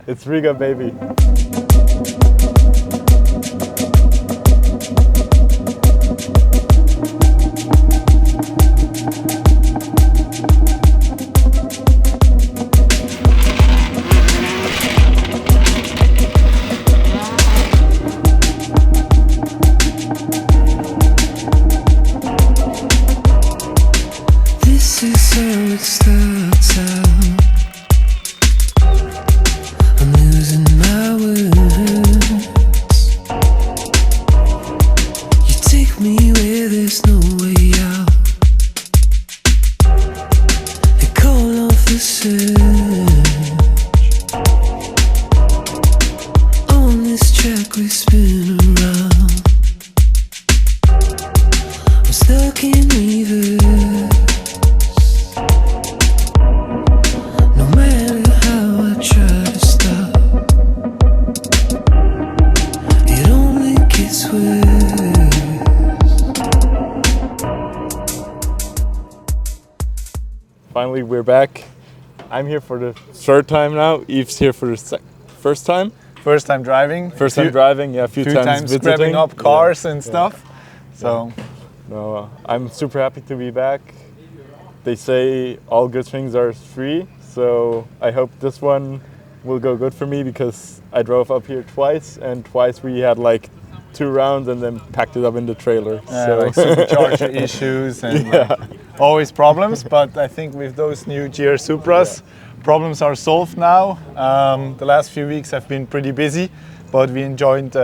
It's Riga, baby. This is how it starts out. I'm losing my words. You take me where there's no way out. They call off the search. On this track we spin around. I'm stuck in reverse. Finally, we're back. I'm here for the third time now. Yves here for the first time. First time driving. First time driving, yeah, a few times visiting. Grabbing up cars and stuff. So, no, I'm super happy to be back. They say all good things are free, so I hope this one will go good for me because I drove up here twice, and twice we had like 2 rounds and then packed it up in the trailer. So like supercharger issues and like, always problems, but I think with those new GR Supras, problems are solved now. The last few weeks have been pretty busy, but we enjoyed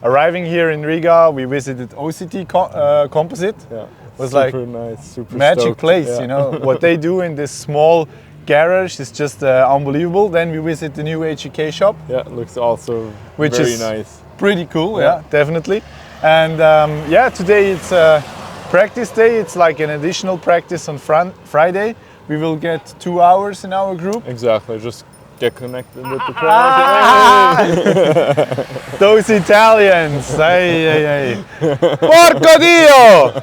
arriving here in Riga. We visited OCT Composite. Yeah, it was super like nice, super magic stoked. place. You know what they do in this small garage is just unbelievable. Then we visit the new HEK shop. Yeah, it looks also which very is nice. Pretty cool, yeah, definitely. And yeah, today it's practice day. It's like an additional practice on Friday. We will get 2 hours in our group. Exactly, just get connected with the trainer. Those Italians, ay. Porco Dio!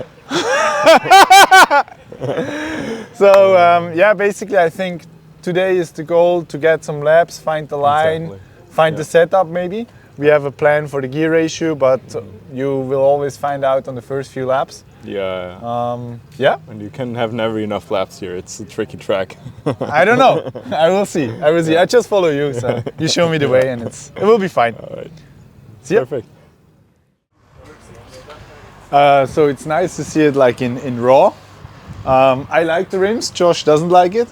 So yeah, basically I think today is the goal to get some laps, find the line, find the setup maybe. We have a plan for the gear ratio, but you will always find out on the first few laps. Yeah. Yeah. And you can have never enough laps here. It's a tricky track. I don't know. I will see. I just follow you, so you show me the way, and it will be fine. All right. See ya. Perfect. So it's nice to see it like in raw. I like the rims. Josh doesn't like it.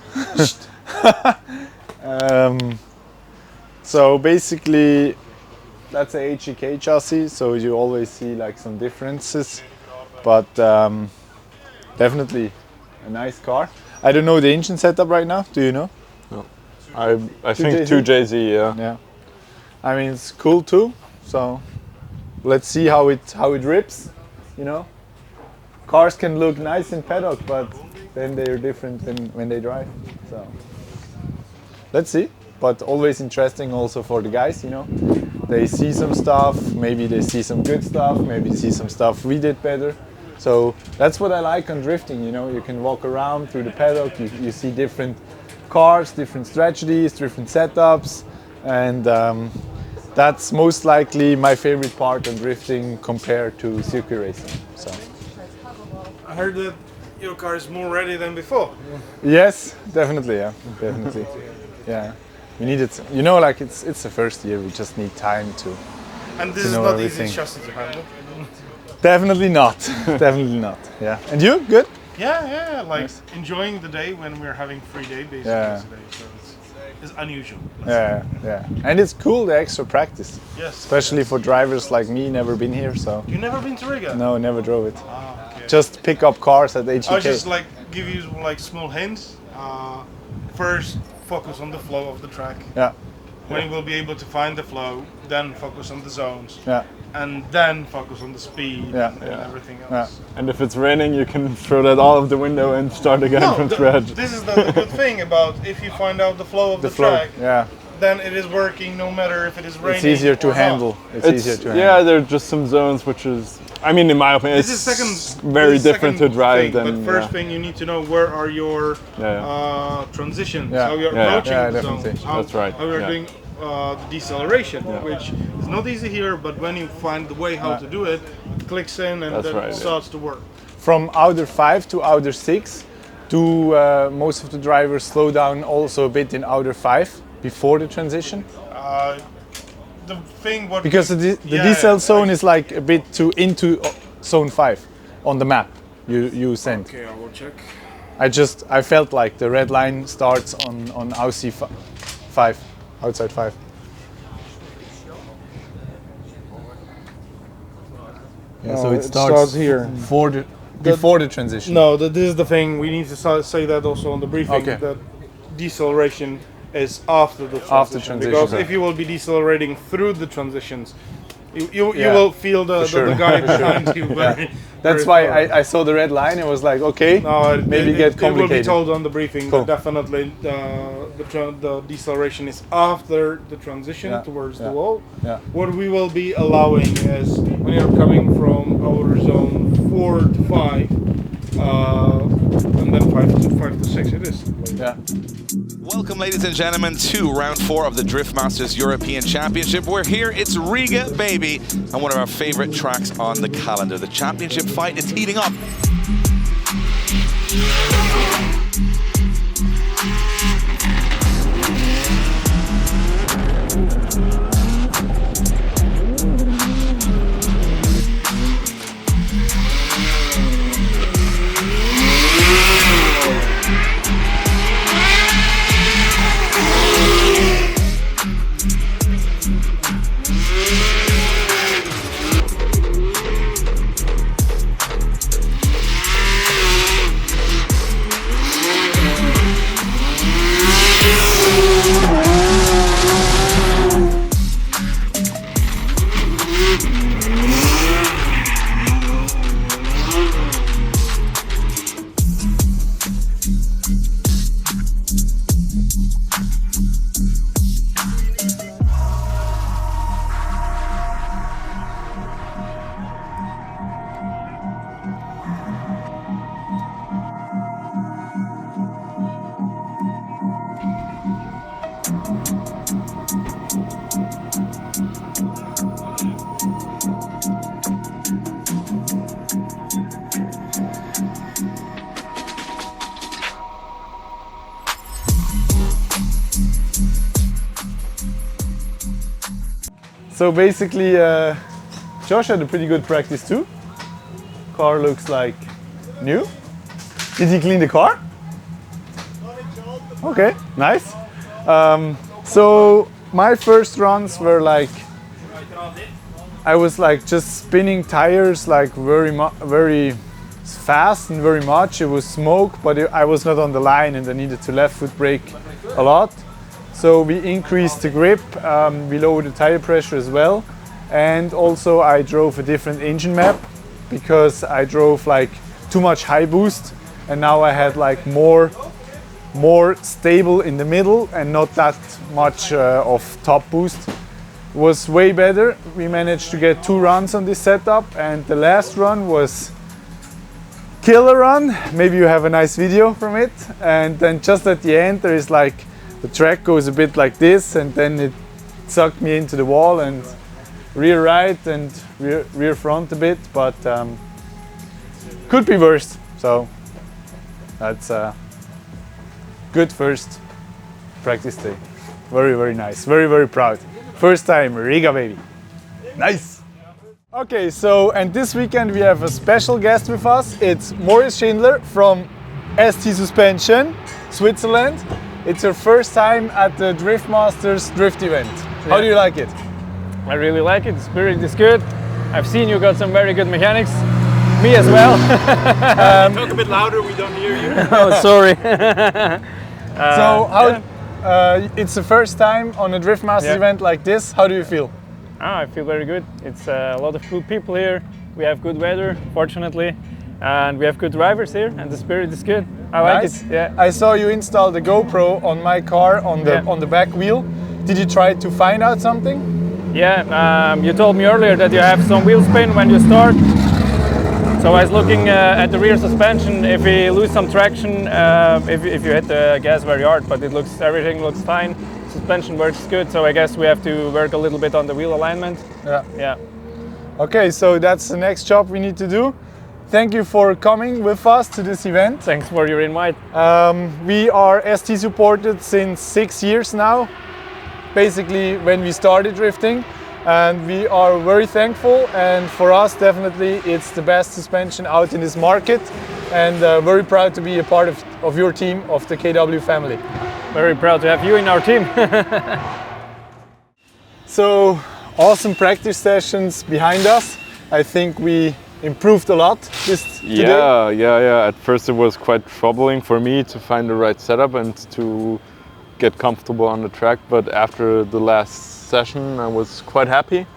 So basically, that's a HEK chassis, so you always see like some differences, but definitely a nice car. I don't know the engine setup right now. Do you know? No. I think 2JZ, yeah. Yeah. I mean, it's cool too. So let's see how it rips. You know, cars can look nice in paddock, but then they're different when they drive. So let's see. But always interesting also for the guys, you know. They see some stuff, maybe they see some good stuff, maybe see some stuff we did better. So that's what I like on drifting, you know. You can walk around through the paddock, you see different cars, different strategies, different setups, and that's most likely my favorite part on drifting compared to circuit racing. So I heard that your car is more ready than before. Yes, definitely, yeah, definitely, yeah. We need it, you know, like it's the first year. We just need time to. And this to is know not everything. easy chassis to handle. Definitely not. Definitely not. Yeah. And you? Good? Yeah, like Nice. enjoying the day when we're having free day basically Yeah. today. So it's unusual. Yeah. And it's cool, the extra practice, Yes. especially for drivers like me. Never been here, so You never been to Riga? no, never drove it. Ah, okay. Just pick up cars at HEK. I'll just like give you like small hints. First, focus on the flow of the track. Yeah. When you will be able to find the flow, then focus on the zones. Yeah. And then focus on the speed Yeah. and Yeah. everything Yeah. else. And if it's raining, you can throw that all of the window and start again from scratch. This is the good thing about if you find out the flow of the, flow. track, Yeah. then it is working no matter if it is raining. It's easier to or handle. not. It's easier to handle. Yeah, there are just some zones which is, I mean, in my opinion, This it's is very this is different to second drive thing, than. But first thing you need to know where are your transitions, Yeah. how you're Yeah. approaching Yeah, the definitely. zones, how, That's right, how you're yeah. doing the deceleration, which is not easy here, but when you find the way how to do it, it clicks in and then it starts to work. From outer 5 to outer 6, do most of the drivers slow down also a bit in outer 5 before the transition? The thing what because the decel zone is like a bit too into zone 5 on the map you sent. Okay, I will check. I felt like the red line starts on OC 5, outside 5. Yeah, so it starts here before the transition. No, this is the thing. We need to say that also on the briefing. Okay. That deceleration is after the transition. Because if you will be decelerating through the transitions, you will feel the guy behind you. That's why I saw the red line and was like, okay, maybe get complicated. It will be told on the briefing that definitely the deceleration is after the transition towards the wall. Yeah. What we will be allowing is when you're coming from outer zone 4 to 5, and then 5 to 6 it is. Yeah. Welcome, ladies and gentlemen, to round 4 of the Drift Masters European Championship. We're here, it's Riga, baby, and one of our favorite tracks on the calendar. The championship fight is heating up. So basically, Josh had a pretty good practice too. Car looks like new. Did he clean the car? Okay, nice. So my first runs were like, I was like just spinning tires like very fast and very much. It was smoke, but I was not on the line and I needed to left foot brake a lot. So we increased the grip, we lowered the tire pressure as well, and also I drove a different engine map because I drove like too much high boost, and now I had like more stable in the middle and not that much of top boost. It was way better. We managed to get 2 runs on this setup, and the last run was killer run. Maybe you have a nice video from it. And then just at the end there is like, the track goes a bit like this, and then it sucked me into the wall and rear right and rear front a bit, but could be worse. So that's a good first practice day. Very, very nice. Very, very proud. First time Riga, baby. Nice. Okay, so and this weekend we have a special guest with us. It's Moritz Schindler from ST Suspension, Switzerland. It's your first time at the Drift Masters drift event. How do you like it? I really like it. The spirit is good. I've seen you got some very good mechanics. Me as well. Talk a bit louder, we don't hear you. Oh, sorry. So how? It's the first time on a Drift Masters event like this. How do you feel? I feel very good. It's a lot of cool people here. We have good weather, fortunately, and we have good drivers here, and the spirit is good. I like it. Yeah. I saw you install the GoPro on my car on the back wheel. Did you try to find out something? Yeah. You told me earlier that you have some wheel spin when you start. So I was looking at the rear suspension. If we lose some traction, if you hit the gas very hard, but everything looks fine. suspension works good, so I guess we have to work a little bit on the wheel alignment. Yeah. Okay, so that's the next job we need to do. Thank you for coming with us to this event. Thanks for your invite. We are ST supported since 6 years now, basically when we started drifting, and we are very thankful, and for us definitely it's the best suspension out in this market, and very proud to be a part of your team, of the KW family. Very proud to have you in our team. So awesome practice sessions behind us. I think we improved a lot today. Yeah. At first it was quite troubling for me to find the right setup and to get comfortable on the track, but after the last session I was quite happy,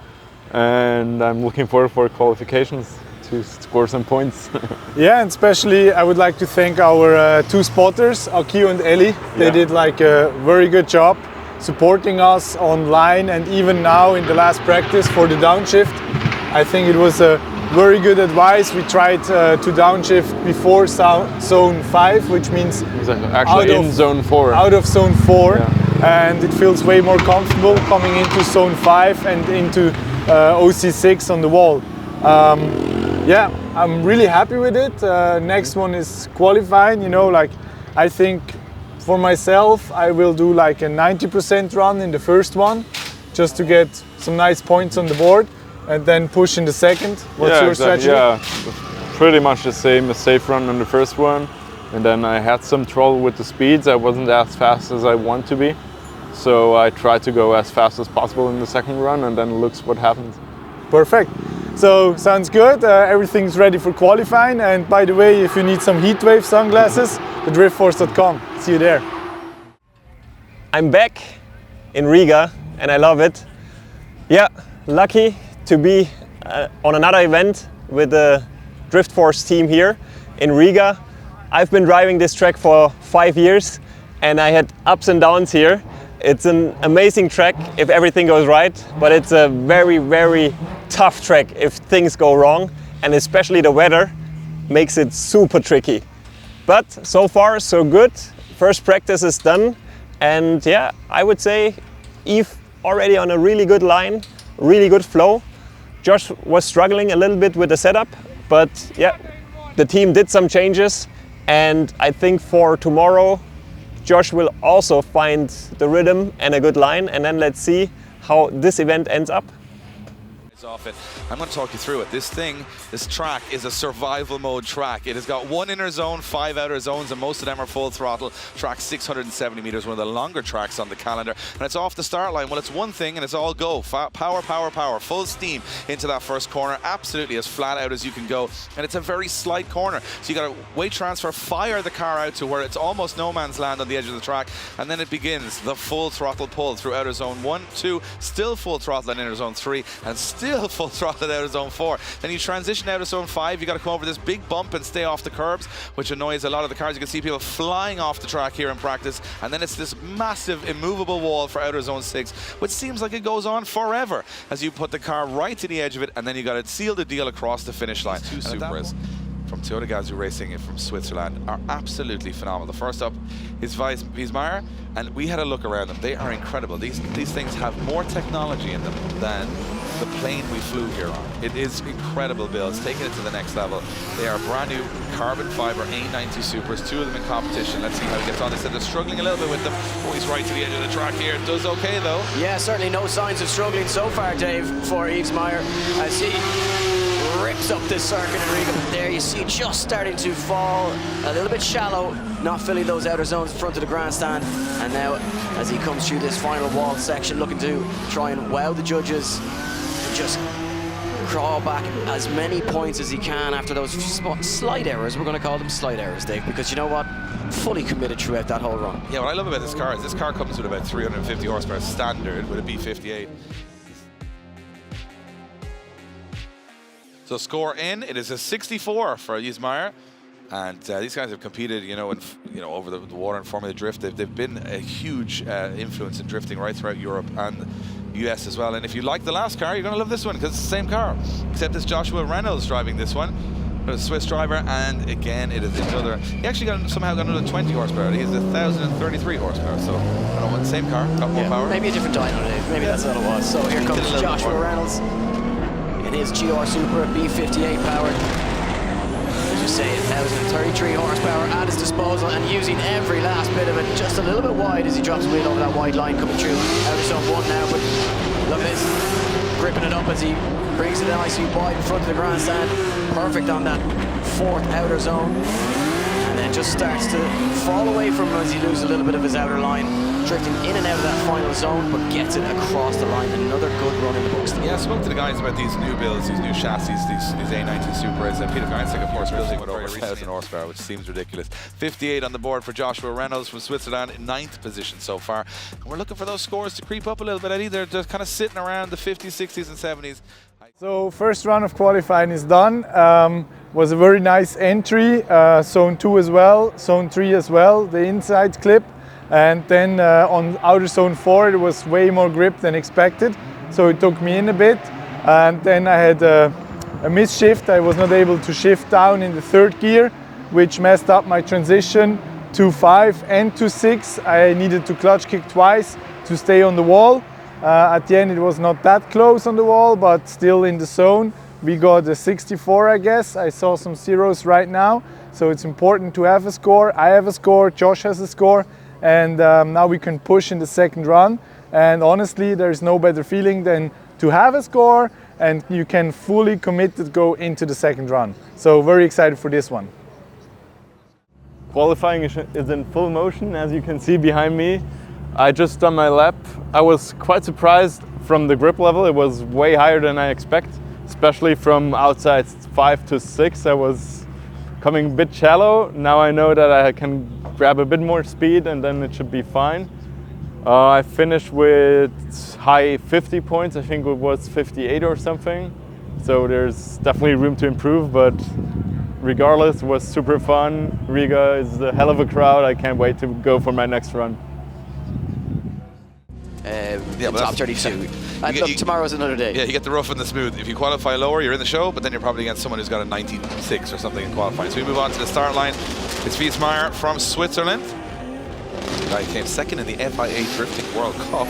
and I'm looking forward for qualifications to score some points. Yeah, and especially I would like to thank our 2 spotters, Akio and Eli. They did like a very good job supporting us online, and even now in the last practice for the downshift. I think it was a very good advice. We tried to downshift before zone 5, which means actually in zone 4. Out of zone 4, and it feels way more comfortable coming into zone 5 and into OC6 on the wall. Yeah, I'm really happy with it. Next one is qualifying, you know, like I think for myself, I will do like a 90% run in the first one, just to get some nice points on the board, and then push in the second. What's your strategy? Yeah, pretty much the same, a safe run on the first one, and then I had some trouble with the speeds. I wasn't as fast as I want to be, so I tried to go as fast as possible in the second run, and then looks what happens. Perfect. So sounds good. Everything's ready for qualifying. And by the way, if you need some Heatwave sunglasses, thedriftforce.com. See you there. I'm back in Riga and I love it. Yeah, lucky to be on another event with the Drift Force team here in Riga. I've been driving this track for 5 years and I had ups and downs here. It's an amazing track if everything goes right, but it's a very, very tough track if things go wrong, and especially the weather makes it super tricky. But so far so good. First practice is done, and yeah, I would say Yves already on a really good line, really good flow. Josh was struggling a little bit with the setup, but yeah, the team did some changes, and I think for tomorrow Josh will also find the rhythm and a good line, and then let's see how this event ends up. Off it. I'm going to talk you through it. This track is a survival mode track. It has got 1 inner zone, 5 outer zones, and most of them are full throttle. Track 670 meters, one of the longer tracks on the calendar, and it's off the start line. Well, it's one thing, and it's all go. Power, full steam into that first corner, absolutely as flat out as you can go, and it's a very slight corner. So you got to weight transfer, fire the car out to where it's almost no man's land on the edge of the track, and then it begins the full throttle pull through outer zone 1, 2, still full throttle in inner zone 3, and still full throttle out of zone 4. Then you transition out of zone 5, you got to come over this big bump and stay off the curbs, which annoys a lot of the cars. You can see people flying off the track here in practice, and then it's this massive immovable wall for outer zone 6, which seems like it goes on forever as you put the car right to the edge of it, and then you got to seal the deal across the finish line. 2 Supras from Toyota Gazoo Racing from Switzerland are absolutely phenomenal. The first up is Yves Meyer, and we had a look around them. They are incredible. These things have more technology in them than the plane we flew here on. It is incredible builds, taking it to the next level. They are brand new carbon fiber A90 Supers, 2 of them in competition. Let's see how he gets on. They said they're struggling a little bit with them. Oh, he's right to the edge of the track here. Does okay though. Yeah, certainly no signs of struggling so far, Dave, for Yves Meyer, as he rips up this circuit in Riga. There you see just starting to fall a little bit shallow, not filling those outer zones in front of the grandstand, and now as he comes through this final wall section looking to try and wow the judges, just crawl back as many points as he can after those slight errors. We're going to call them slight errors, Dave, because you know what? Fully committed throughout that whole run. Yeah, what I love about this car is this car comes with about 350 horsepower standard with a B58. So score in, it is a 64 for Yves Meyer. And these guys have competed, over the water and Formula Drift. They've been a huge influence in drifting right throughout Europe and US as well. And if you like the last car, you're going to love this one because it's the same car, except it's Joshua Reynolds driving this one. Another Swiss driver, and again, it is another. He actually somehow got another 20 horsepower. He has 1,033 horsepower, so I don't know, same car, got more power. Maybe a different dyno, Dave. Maybe that's what it was. So here comes Joshua Reynolds in his GR Super B58 powered. As you say, 1,033 horsepower at his disposal and using every last bit of it, just a little bit wide as he drops the wheel over that white line coming through. Out of zone 1 now, but look at this, gripping it up as he brings it nicely wide in front of the grandstand. Perfect on that 4th outer zone. And then just starts to fall away from him as he loses a little bit of his outer line, drifting in and out of that final zone, but gets it across the line. Another good run in the books. Yeah, I spoke to the guys about these new builds, these new chassis, these A90 Supras, and Peter Geinsick, of course, building with over 1,000 horsepower, which seems ridiculous. 58 on the board for Joshua Reynolds from Switzerland, in 9th position so far. And we're looking for those scores to creep up a little bit, Eddie. They're just kind of sitting around the 50s, 60s, and 70s. So first run of qualifying is done. Was a very nice entry, zone 2 as well, zone 3 as well, the inside clip. And then on outer zone 4 it was way more grip than expected, so it took me in a bit. And then I had a misshift. I was not able to shift down in the 3rd gear, which messed up my transition to 5 and to 6. I needed to clutch kick twice to stay on the wall. At the end it was not that close on the wall, but still in the zone. We got a 64, I guess. I saw some zeros right now, so it's important to have a score. I have a score, Josh has a score, and now we can push in the 2nd run. And honestly, there's no better feeling than to have a score and you can fully commit to go into the 2nd run. So very excited for this one. Qualifying is in full motion, as you can see behind me. I just done my lap. I was quite surprised from the grip level. It was way higher than I expect, especially from outside 5 to 6. I was coming a bit shallow. Now I know that I can grab a bit more speed and then it should be fine. I finished with high 50 points. I think it was 58 or something. So there's definitely room to improve, but regardless, it was super fun. Riga is a hell of a crowd. I can't wait to go for my next run. Top 32. And look, tomorrow's another day. Yeah, you get the rough and the smooth. If you qualify lower, you're in the show, but then you're probably against someone who's got a 96 or something in qualifying. So we move on to the start line. It's Yves Meyer from Switzerland. The guy came 2nd in the FIA Drifting World Cup.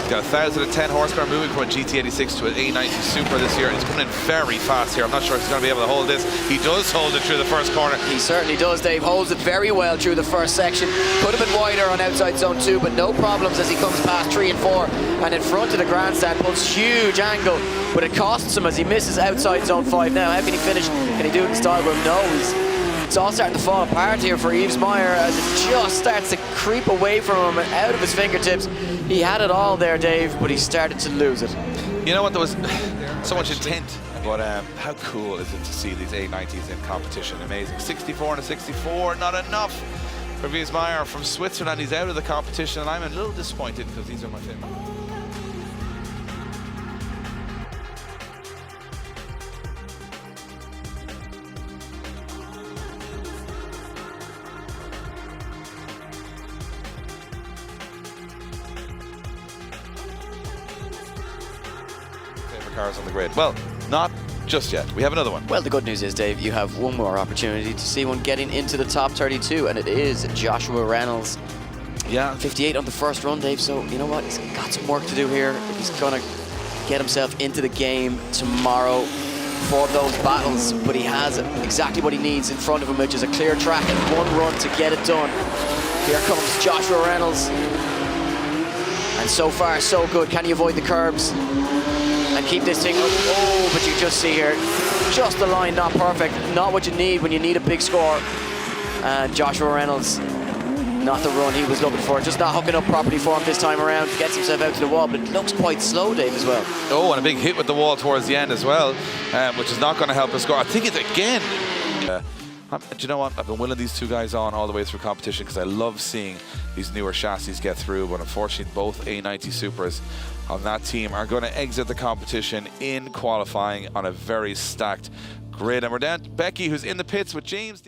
He's got 1,010 horsepower, moving from a GT86 to an A90 Super this year. And he's coming in very fast here. I'm not sure if he's going to be able to hold this. He does hold it through the 1st corner. He certainly does, Dave. Holds it very well through the 1st section. Could have been wider on outside zone 2, but no problems as he comes past 3 and 4. And in front of the grandstand, pulls huge angle, but it costs him as he misses outside zone 5 now. How can he finish? Can he do it in style? Well, no. It's all starting to fall apart here for Yves Meyer as it just starts to creep away from him, out of his fingertips. He had it all there, Dave, but he started to lose it. You know what, there was so much intent, but how cool is it to see these A90s in competition? Amazing. 64 and a 64, not enough for Yves Meyer from Switzerland. He's out of the competition, and I'm a little disappointed because these are my favorite. Cars on the grid. Well, not just yet. We have another one. Well, the good news is, Dave, you have one more opportunity to see one getting into the top 32, and it is Joshua Reynolds. Yeah. 58 on the 1st run, Dave, so you know what? He's got some work to do here. He's going to get himself into the game tomorrow for those battles, but he has exactly what he needs in front of him, which is a clear track and one run to get it done. Here comes Joshua Reynolds. And so far, so good. Can he avoid the curbs and keep this thing up? Oh, but you just see here, just the line, not perfect. Not what you need when you need a big score. And Joshua Reynolds, not the run he was looking for. Just not hooking up properly for him this time around. Gets himself out to the wall, but it looks quite slow, Dave, as well. Oh, and a big hit with the wall towards the end as well, which is not going to help the score. I think it's again. Do you know what? I've been willing these two guys on all the way through competition because I love seeing these newer chassis get through, but unfortunately both A90 Supers on that team are going to exit the competition in qualifying on a very stacked grid. And we're down to Becky, who's in the pits with James.